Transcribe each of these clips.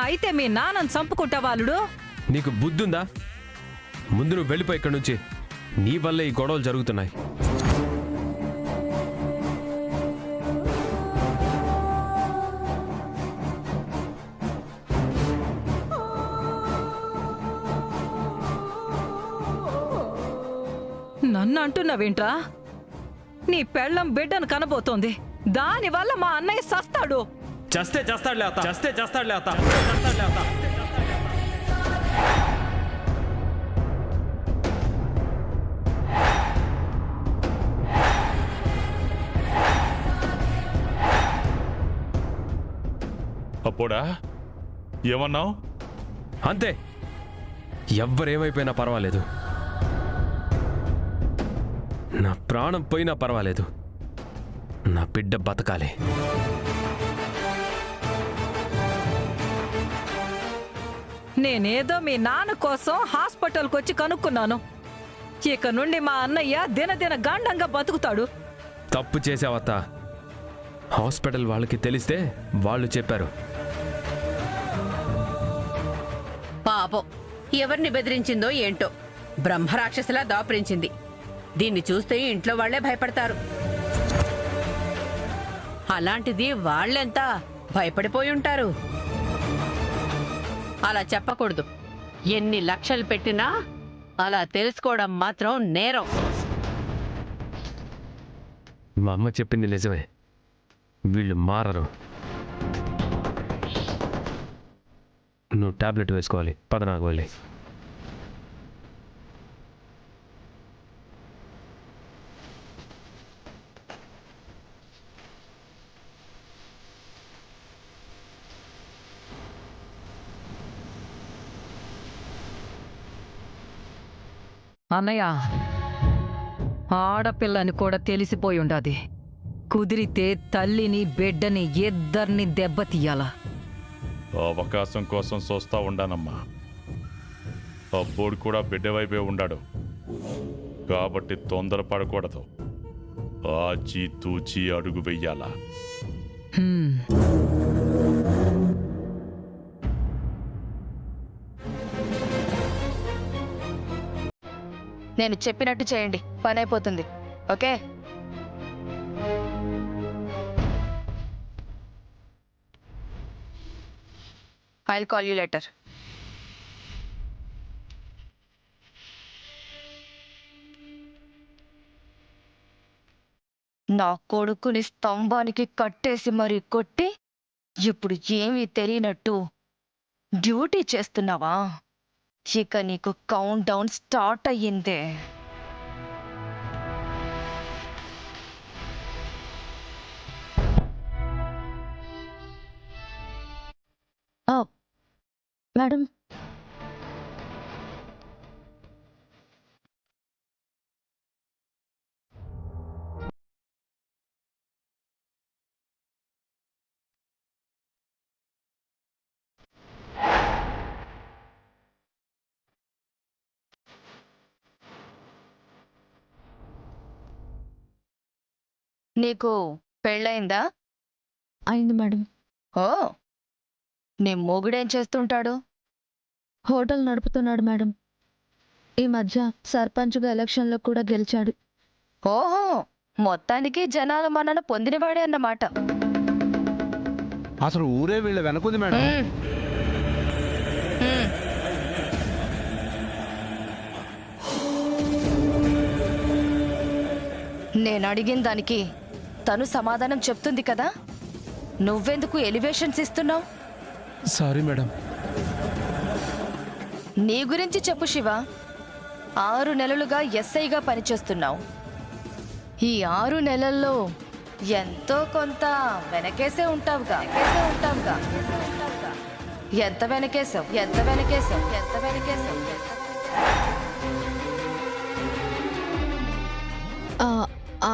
అయితే మీ నాన్నని చంపుకుంటావా అల్లుడు? నీకు బుద్ధుందా? ముందు నువ్వు వెళ్ళిపో ఇక్కడి నుంచి. నీ వల్లే ఈ గొడవలు జరుగుతున్నాయి. నన్ను అంటున్నావేంట్రా? నీ పెళ్ళం బిడ్డను కనబోతోంది, దానివల్ల మా అన్నయ్య సస్తాడు. చస్తే చేస్తాడులే అత్త, చస్తే చేస్తాడులే అత్త. అప్పుడా ఏమన్నావు? అంతే, ఎవ్వరేమైపోయినా పర్వాలేదు, నా ప్రాణం పోయినా పర్వాలేదు, నా బిడ్డ బతకాలి. నేనేదో మీ నాన్న కోసం హాస్పిటల్కి వచ్చి కనుక్కున్నాను. ఇక నుండి మా అన్నయ్య దినదిన గాండంగా బతుకుతాడు. తప్పు చేసావత్త. హాస్పిటల్ వాళ్ళకి తెలిస్తే వాళ్ళు చెప్పారు. పాపం ఎవరిని బెదిరించిందో ఏంటో, బ్రహ్మరాక్షసులా దాపురించింది. దీన్ని చూస్తే ఇంట్లో వాళ్లే భయపడతారు. అలాంటిది వాళ్ళెంత భయపడిపోయి ఉంటారు. అలా చెప్పకూడదు. ఎన్ని లక్షలు పెట్టినా అలా తెలుసుకోవడం మాత్రం నేరం. మా అమ్మ చెప్పింది నిజమే, వీళ్ళు మారరు. నువ్వు టాబ్లెట్ వేసుకోవాలి, పద నాకు వెళ్ళి. అన్నయ్య, ఆడపిల్లని కూడా తెలిసిపోయి ఉండాది. కుదిరితే తల్లిని బిడ్డని ఇద్దరిని దెబ్బతీయాల. అవకాశం కోసం చూస్తా ఉండానమ్మా. అబ్బోడు కూడా బిడ్డ వైపే ఉండాడు కాబట్టి తొందరపడకూడదు. ఆచి తూచి అడుగు వెయ్యాలా. నేను చెప్పినట్టు చేయండి, పని అయిపోతుంది. Okay? I'll call you letter. నా కొడుకుని స్తంభానికి కట్టేసి మరీ కొట్టి ఇప్పుడు ఏమీ తెలియనట్టు డ్యూటీ చేస్తున్నావా? ఇక నీకు కౌంట్ డౌన్ స్టార్ట్ అయ్యిందే. మేడం, నీకు పెళ్ళయిందా? అయింది మేడం. ఓ, నీ మొగుడేం చేస్తుంటాడు? హోటల్ నడుపుతున్నాడు మేడం. ఈ మధ్య సర్పంచ్గా ఎలక్షన్లో కూడా గెలిచాడు. ఓహో, మొత్తానికి జనాల మన్నన పొందినవాడే అన్నమాట. అసలు ఊరే వీళ్ళ వెనకుంది మేడం. నేను అడిగిన దానికి తను సమాధానం చెప్తుంది కదా, నువ్వెందుకు ఎలివేషన్స్ ఇస్తున్నావు? Sorry madam. నీ గురించి చెప్పు శివ. 6 నెలలుగా ఎస్ఐగా పనిచేస్తున్నావు. ఈ 6 నెలల్లో ఎంతో కొంత వెనకేసే ఉంటావుగా. ఎంత వెనకేసావు?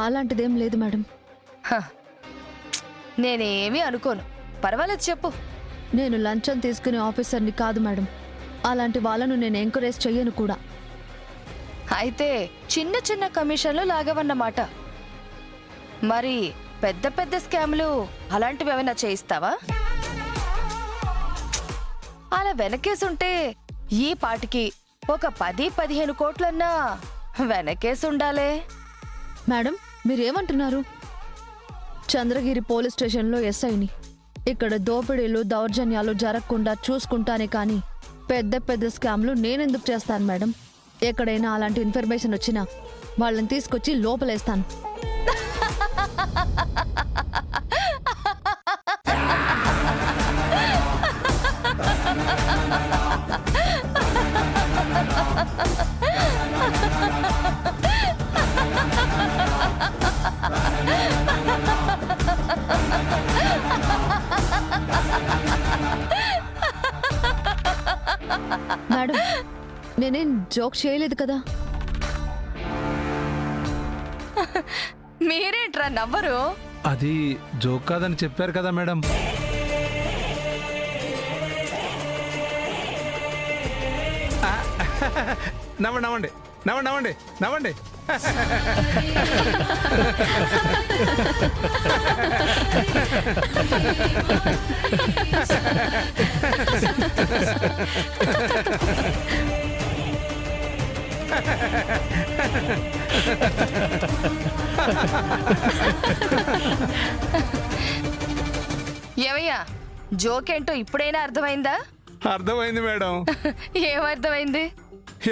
అలాంటిదేం లేదు మేడం. నేనేమీ అనుకోను, పర్వాలేదు చెప్పు. నేను లంచం తీసుకునే ఆఫీసర్ని కాదు మేడం. అలాంటి వాళ్ళను నేను ఎంకరేజ్ చెయ్యను కూడా. అయితే చిన్న చిన్న కమిషన్లు లాగవన్నమాట. మరి పెద్ద పెద్ద స్కామ్లు అలాంటివి ఏమైనా చేయిస్తావా? అలా వెనకేసుంటే ఈ పాటికి ఒక 10-15 కోట్లన్నా వెనకేసుండాలే. మేడం మీరేమంటున్నారు? చంద్రగిరి పోలీస్ స్టేషన్లో ఎస్ఐని. ఇక్కడ దోపిడీలు దౌర్జన్యాలు జరగకుండా చూసుకుంటానే కానీ పెద్ద పెద్ద స్కామ్లు నేనెందుకు చేస్తాను మేడం? ఎక్కడైనా అలాంటి ఇన్ఫర్మేషన్ వచ్చినా వాళ్ళని తీసుకొచ్చి లోపలేస్తాను. మేడం నేనేం జోక్ చేయలేదు కదా. మీరేంట్రా నవ్వరు? అది జోక్ కాదని చెప్పారు కదా మేడం. నవ్వండి నవ్వండి నవ్వండి నవ్వండి నవ్వండి. ఏమయ్యా జోకేంటో ఇప్పుడైనా అర్థమైందా? అర్థమైంది మేడం. ఏమర్థమైంది?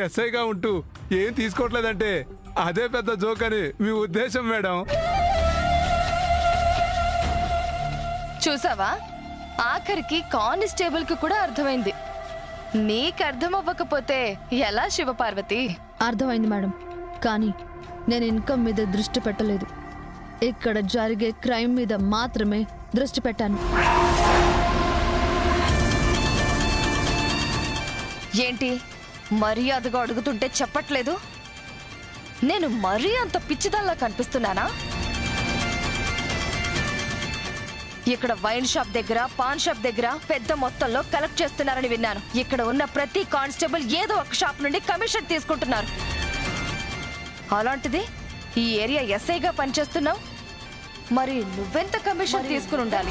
ఎస్ఐగా ఉంటూ ఏం తీసుకోవట్లేదంటే అదే పెద్ద జోక్ అని మీ ఉద్దేశం మేడం. చూసావా, ఆఖరికి కానిస్టేబుల్ కి కూడా అర్థమైంది. నీకు అర్థం అవ్వకపోతే ఎలా శివపార్వతి? అర్థమైంది మేడం, కానీ నేను ఇన్కమ్ మీద దృష్టి పెట్టలేదు. ఇక్కడ జరిగే క్రైమ్ మీద మాత్రమే దృష్టి పెట్టాను. ఏంటి మర్యాదగా అడుగుతుంటే చెప్పట్లేదు? నేను మరీ అంత పిచ్చిదాల్లా కనిపిస్తున్నానా? ఇక్కడ వైన్ షాప్ దగ్గర పాన్ షాప్ దగ్గర పెద్ద మొత్తంలో కలెక్ట్ చేస్తున్నారని విన్నాను. ఇక్కడ ఉన్న ప్రతి కానిస్టేబుల్ ఏదో ఒక షాప్ నుండి కమిషన్ తీసుకుంటున్నారు. అలాంటిది ఈ ఏరియా ఎస్ఐగా పనిచేస్తున్నావు, మరి నువ్వెంత కమిషన్ తీసుకుని ఉండాలి?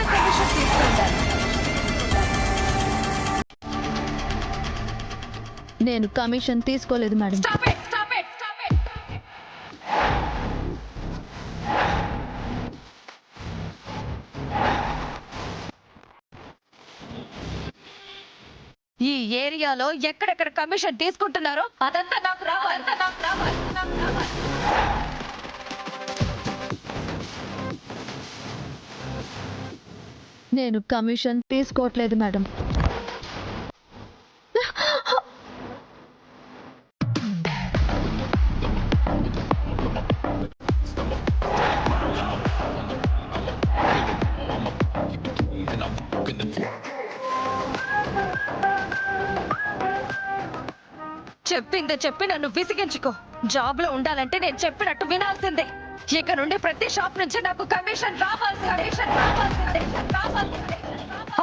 నేను కమిషన్ తీసుకోలేదు మేడం. ఈ ఏరియాలో ఎక్కడెక్కడ కమిషన్ తీసుకుంటున్నారో అదంతా నాకు రావాలి. నేను కమిషన్ తీసుకోవట్లేదు మేడం. చెప్పిందే చెప్పి నన్ను విసిగించుకో. జాబ్ లో ఉండాలంటే నేను చెప్పినట్టు వినాల్సిందే. ఇక నుండి ప్రతి షాప్ నుంచి నాకు కమిషన్ రావాల్సిందే.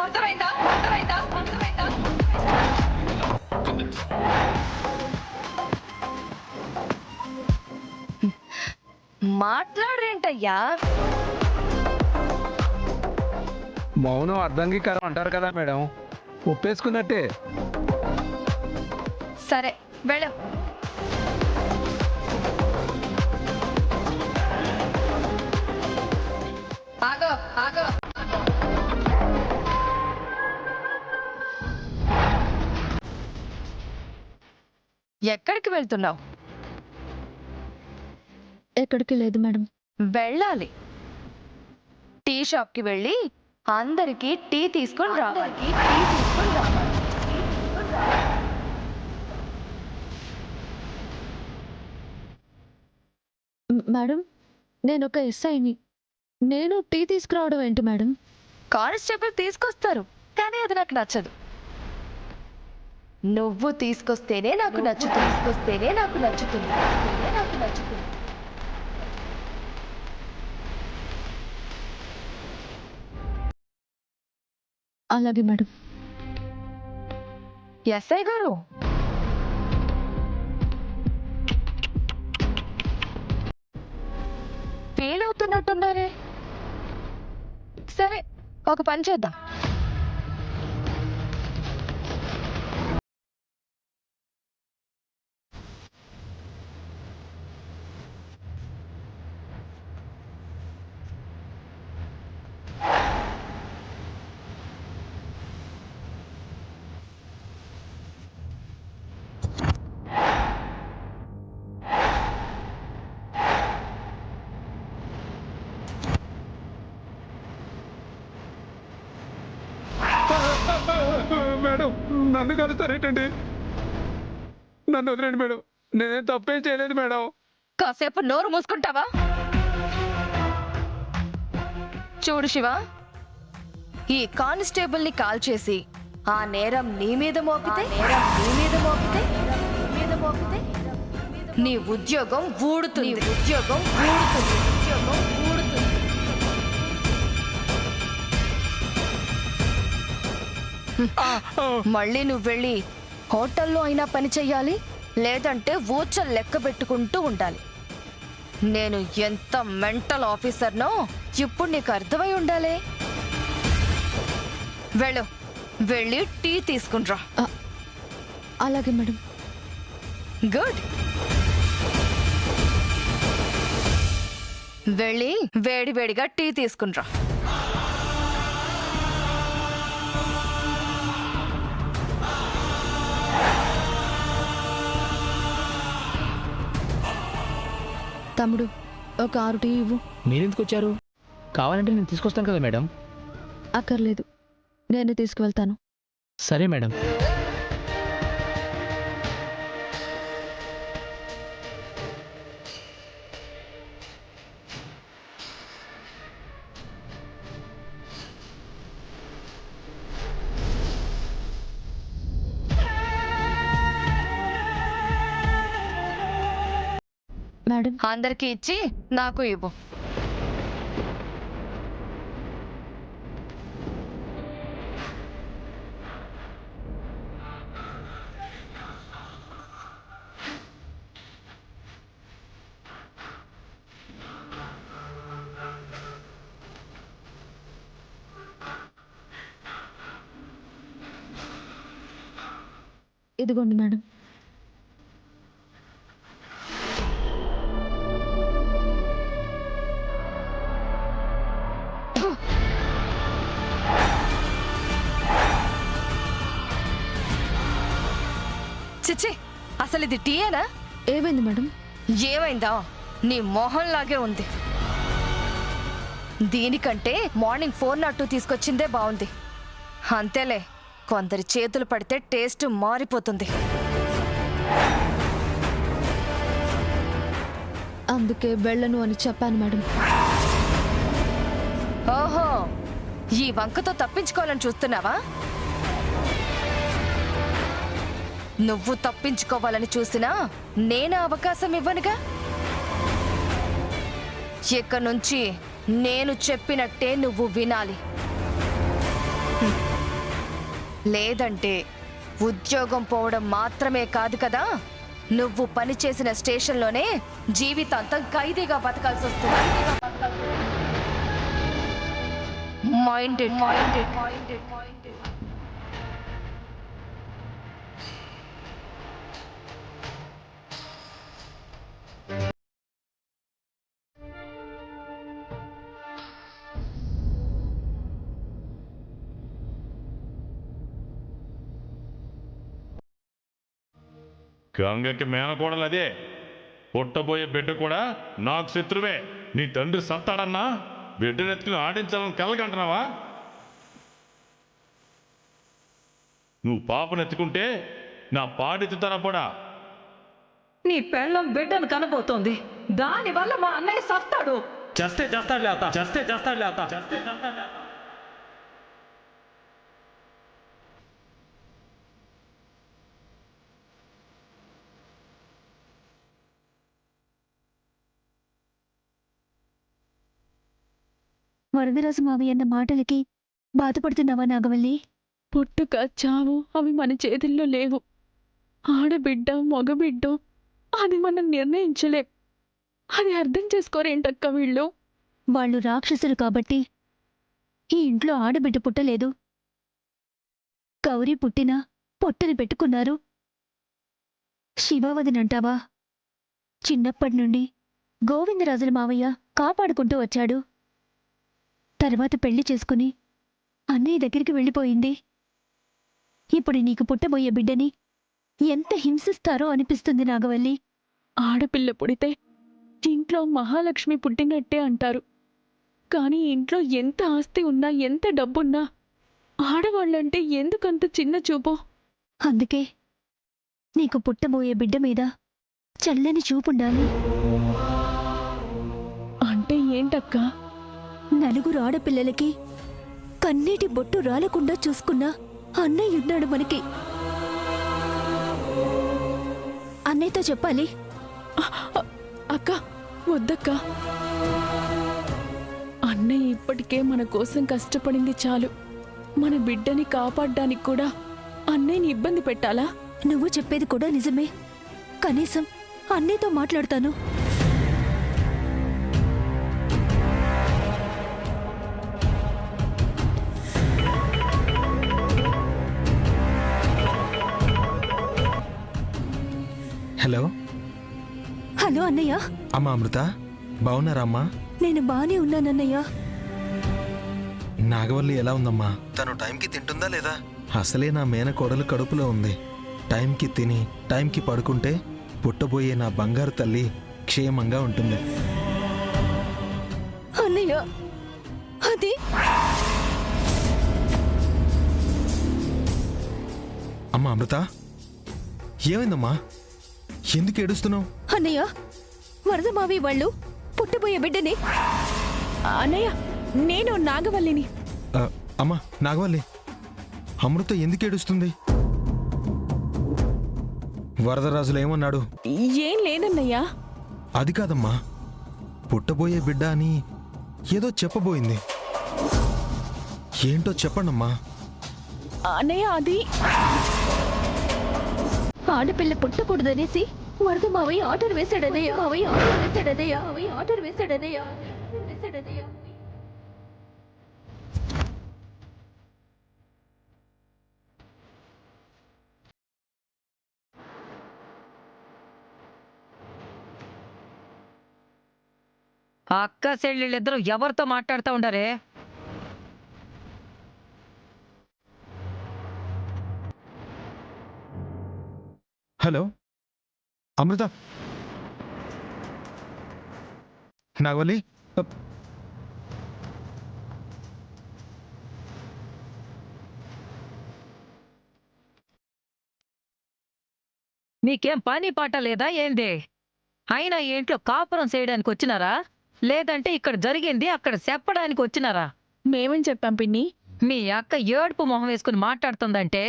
అర్థమైందా? మాట్లాడరేంటయ్యా? మౌనం అర్ధంగీకారం అంటారు కదా మేడం, ఒప్పేసుకున్నట్టే. సరే వెళ్ళు. ఆగో. ఎక్కడికి వెళ్తున్నావు? ఎక్కడికి లేదు మేడం. వెళ్ళాలి. టీ షాప్ కి వెళ్ళి అందరికి టీ తీసుకొని రావాలి. మేడం నేను ఒక ఎస్ఐని. నేను టీ తీసుకురావడం ఏంటి మేడం? కానిస్టేబుల్ తీసుకొస్తారు, కానీ అది నాకు నచ్చదు. నువ్వు తీసుకొస్తేనే నాకు నచ్చుతుంది. అలాగే మేడం. ఎస్ఐ గారు, ఫెయిల్ అవుతున్నట్టున్నారే. సరే, ఒక పని చేద్దాం. మేడం నన్ను కలుస్తారేంటండి? నన్ను వదిలేండి మేడం, నేనేం తప్పేం చేయలేదు మేడం. కాసేపు నోరు మూసుకుంటావా? చూడు శివ, ఈ కానిస్టేబుల్ ని కాల్ చేసి ఆ నేరం నీ మీద మోపితే నీ ఉద్యోగం ఊడుతుంది. మళ్ళీ నువ్వు వెళ్ళి హోటల్లో అయినా పని చెయ్యాలి, లేదంటే ఊచలు లెక్క పెట్టుకుంటూ ఉండాలి. నేను ఎంత మెంటల్ ఆఫీసర్నో ఇప్పుడు నీకు అర్థమై ఉండాలి. వెళ్ళి టీ తీసుకుంట్రా. అలాగే మేడం. గుడ్. వెళ్ళి వేడివేడిగా టీ తీసుకుంట్రా. తమ్ముడు, ఒక 6 టీ ఇవ్వు. మీరెందుకు వచ్చారు? కావాలంటే నేను తీసుకొస్తాను కదా మేడం. అక్కర్లేదు, నేనే తీసుకువెళ్తాను. సరే మేడం. మేడం, అందరికీ ఇచ్చి నాకు ఇవ్వు. ఇదిగోండి మేడం. చిచ్చి, అసలు ఇది టీయేనా? ఏమైంది మేడం? ఏమైందా? నీ మొహంలాగే ఉంది. దీనికంటే మార్నింగ్ 402 తీసుకొచ్చిందే బాగుంది. అంతేలే, కొందరి చేతులు పడితే టేస్ట్ మారిపోతుంది. అందుకే వెళ్ళను అని చెప్పాను మేడం. ఓహో, ఈ వంకతో తప్పించుకోవాలని చూస్తున్నావా? నువ్వు తప్పించుకోవాలని చూసినా నేను అవకాశం ఇవ్వనుగా. ఇక నుంచి నేను చెప్పినట్టే నువ్వు వినాలి. లేదంటే ఉద్యోగం పోవడం మాత్రమే కాదు కదా, నువ్వు పనిచేసిన స్టేషన్లోనే జీవితాంతం ఖైదీగా బతకాల్సి వస్తుంది. మైండెడ్. గంగకి మేనకోడలు అదే. పుట్టబోయే బిడ్డ కూడా నాకు శత్రువే. నీ తండ్రి సత్తాడన్నా బిడ్డనెత్తుకుని ఆడించాలని కలగంటున్నావా? నువ్వు పాపనెత్తుకుంటే నా పాడెత్తుతానా కూడా? నీ పెళ్ళం బిడ్డను కనబోతోంది, దానివల్ల మా అన్నయ్య సస్తాడు. చేస్తే చేస్తాడులే అత్త, చేస్తే చేస్తాడులే అత్త. వరదరాజు మావయ్య అన్న మాటలకి బాధపడుతున్నావా నాగవల్లి? పుట్టుక చావు అవి మన చేతుల్లో లేవు. ఆడబిడ్డ మగబిడ్డ అది మనం నిర్ణయించలేం. అది అర్థం చేసుకోరేంటక్క వీళ్ళు. వాళ్ళు రాక్షసులు కాబట్టి ఈ ఇంట్లో ఆడబిడ్డ పుట్టలేదు. గౌరీ పుట్టినా పొట్టని పెట్టుకున్నారు. శివావదినంటావా? చిన్నప్పటి నుండి గోవిందరాజుల మావయ్య కాపాడుకుంటూ వచ్చాడు. తర్వాత పెళ్లి చేసుకుని అన్నయ్య దగ్గరికి వెళ్ళిపోయింది. ఇప్పుడు నీకు పుట్టబోయే బిడ్డని ఎంత హింసిస్తారో అనిపిస్తుంది నాగవల్లి. ఆడపిల్ల పుడితే ఇంట్లో మహాలక్ష్మి పుట్టినట్టే అంటారు. కానీ ఇంట్లో ఎంత ఆస్తి ఉన్నా ఎంత డబ్బున్నా ఆడవాళ్ళంటే ఎందుకంత చిన్న చూపు? అందుకే నీకు పుట్టబోయే బిడ్డ మీద చల్లని చూపుండాలి. అంటే ఏంటక్కా? నలుగురు ఆడపిల్లలకి కన్నీటి బొట్టు రాలకుండా చూసుకున్న అన్నయ్య ఉన్నాడు మనకి. అన్నయ్యతో చెప్పాలి. అక్క, వద్దక్కా. అన్నయ్య ఇప్పటికే మన కోసం కష్టపడింది చాలు. మన బిడ్డని కాపాడ్డానికి కూడా అన్నయ్యని ఇబ్బంది పెట్టాలా? నువ్వు చెప్పేది కూడా నిజమే. కనీసం అన్నయ్యతో మాట్లాడతాను. హలో హలో అన్నయ్య. అమ్మా అమృత, బాగున్నారా అమ్మా? నేను బానే ఉన్నానన్నయ్య. నాగవల్లి ఎలా ఉందమ్మా? తను టైంకి తింటుందా లేదా? అసలే నా మేనకోడలు కడుపులో ఉంది. టైంకి తిని టైంకి పడుకుంటే పుట్టబోయే నా బంగారు తల్లి క్షేమంగా ఉంటుంది. అన్నయ్య, అది అమ్మా అమృత, ఏమైందమ్మా? ఎందుకు ఏడుస్తున్నావు? అన్నయ్య, వరదమావి వాళ్ళు పుట్టబోయే బిడ్డని. అన్నయ్య, నేను నాగవల్లిని. అమ్మా నాగవల్లి, అమృత ఎందుకు ఏడుస్తుంది? వరదరాజులు ఏమన్నాడు? ఏం లేదన్నయ్యా. అది కాదమ్మా, పుట్టబోయే బిడ్డ అని ఏదో చెప్పబోయింది. ఏంటో చెప్పండమ్మా. అన్నయ్య, అది ఆడపిల్ల పుట్టకూడదనేసి వరద మావయ్య ఆర్డర్ వేశాడనయ్య. మావయ్య ఆర్డర్ వేశాడనయ్య. మావయ్య ఆర్డర్ వేశాడనయ్య. వేశాడనయ్య. అక్క చెల్లెళ్ళిద్దరూ ఎవరితో మాట్లాడుతూ ఉండరే? హలో అమృత, నాగవల్లి, మీకేం పని పాట లేదా ఏంది? అయినా ఈ ఇంట్లో కాపురం చేయడానికి వచ్చినారా, లేదంటే ఇక్కడ జరిగింది అక్కడ చెప్పడానికి వచ్చినారా? మేమేం చెప్పాం పిన్ని? మీ అక్క ఏడుపు మొహం వేసుకుని మాట్లాడుతుందంటే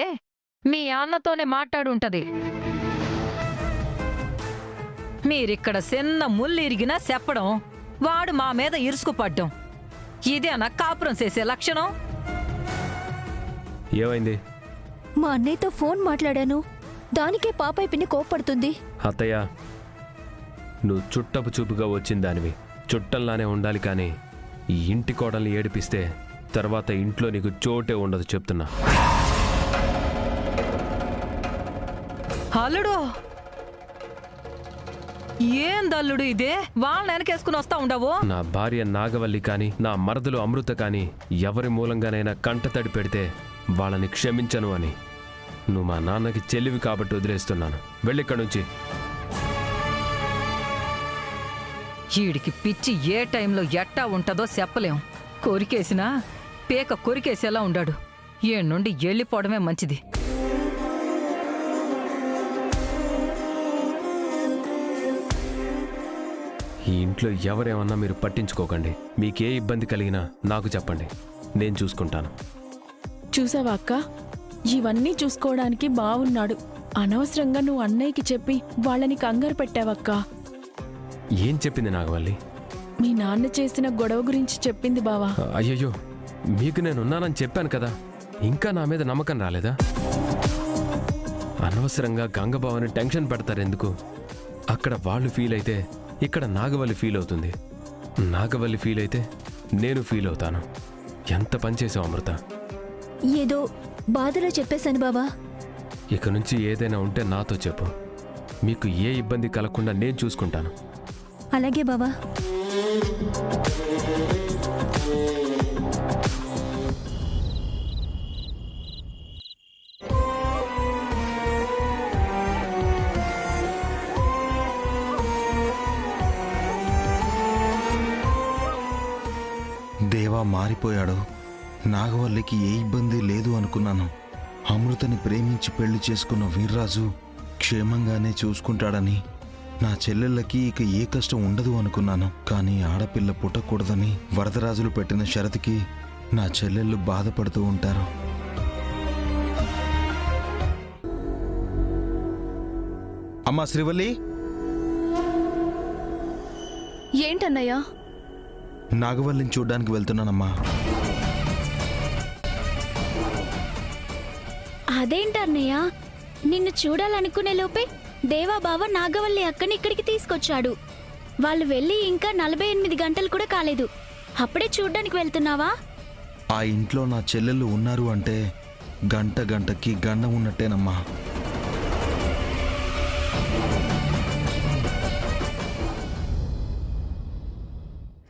మీ అన్నతోనే మాట్లాడుంటది. మీరిక్కడ చిన్న ముళ్ళు ఇరిగినా చెప్పడం, వాడు మా మీద ఇరుసుకుపడ్డం, ఇదేనా కాపురం చేసే లక్షణం? ఏమైంది? మా అన్నయ్యతో ఫోన్ మాట్లాడాను. దానికే పాపాయి పిన్ని కోప్పడుతుంది. అత్తయ్య, నువ్వు చుట్టపు చూపుగా వచ్చిన దానివి. చుట్టంలానే ఉండాలి కానీ ఈ ఇంటి కోడల్ని ఏడిపిస్తే తర్వాత ఇంట్లో నీకు చోటే ఉండదు చెప్తున్నా. అల్లుడు, ఏందల్లుడు ఇదే? వాళ్ళని వెనకేసుకుని వస్తా ఉండవు. నా భార్య నాగవల్లి కానీ నా మరదలు అమృత కానీ ఎవరి మూలంగానైనా కంటతడి పెడితే వాళ్ళని క్షమించను అని. నువ్వు మా నాన్నకి చెల్లివి కాబట్టి వదిలేస్తున్నాను. వెళ్ళిక్కడి నుంచి. ఈడికి పిచ్చి ఏ టైంలో ఎట్టా ఉంటదో చెప్పలేం. కొరికేసినా పేక కొరికేసేలా ఉండాడు. ఏ నుండి వెళ్ళిపోవడమే మంచిది. ఈ ఇంట్లో ఎవరేమన్నా మీరు పట్టించుకోకండి. మీకే ఇబ్బంది కలిగినా నాకు చెప్పండి, నేను చూసుకుంటాను. చూసావా అక్క, ఇవన్నీ చూసుకోవడానికి బావున్నాడు. అనవసరంగా నువ్వు అన్నయ్యకి చెప్పి వాళ్ళని కంగారు పెట్టావక్కా. ఏం చెప్పింది నాగవల్లి? మీ నాన్న చేసిన గొడవ గురించి చెప్పింది బావా. అయ్యయ్యో, మీకు నేనున్నానని చెప్పాను కదా, ఇంకా నా మీద నమ్మకం రాలేదా? అనవసరంగా గంగబావని టెన్షన్ పెడతారెందుకు? అక్కడ వాళ్ళు ఫీల్ అయితే ఇక్కడ నాగవల్లి ఫీల్ అవుతుంది. నాగవల్లి ఫీల్ అయితే నేను ఫీల్ అవుతాను. ఎంత పనిచేసావు అమృత. ఏదో బాధలో చెప్పేశాను బావా. ఇక నుంచి ఏదైనా ఉంటే నాతో చెప్పు. మీకు ఏ ఇబ్బంది కలగకుండా నేను చూసుకుంటాను. అలాగే బావా. దేవా మారిపోయాడు. నాగవల్లికి ఏ ఇబ్బంది లేదు అనుకున్నాను. అమృతని ప్రేమించి పెళ్లి చేసుకున్న వీర్రాజు క్షేమంగానే చూసుకుంటాడని, నా చెల్లెళ్ళకి ఇక ఏ కష్టం ఉండదు అనుకున్నాను. కానీ ఆడపిల్ల పుట్టకూడదని వరదరాజులు పెట్టిన షరతుకి నా చెల్లెళ్ళు బాధపడుతూ ఉంటారు. అమ్మా శ్రీవల్లి, ఏంటన్నయ్యా? నాగవల్లిని చూడ్డానికి వెళ్తున్నానమ్మా. అదేంటన్నయ్య, నిన్ను చూడాలనుకునే లోపే దేవాబావ నాగవల్లి అక్కని ఇక్కడికి తీసుకొచ్చాడు. వాళ్ళు వెళ్ళి ఇంకా 48 గంటలు కూడా కాలేదు, అప్పుడే చూడ్డానికి వెళ్తున్నావా? ఆ ఇంట్లో నా చెల్లెళ్ళు ఉన్నారు అంటే గంటకి గండం ఉన్నట్టేనమ్మా.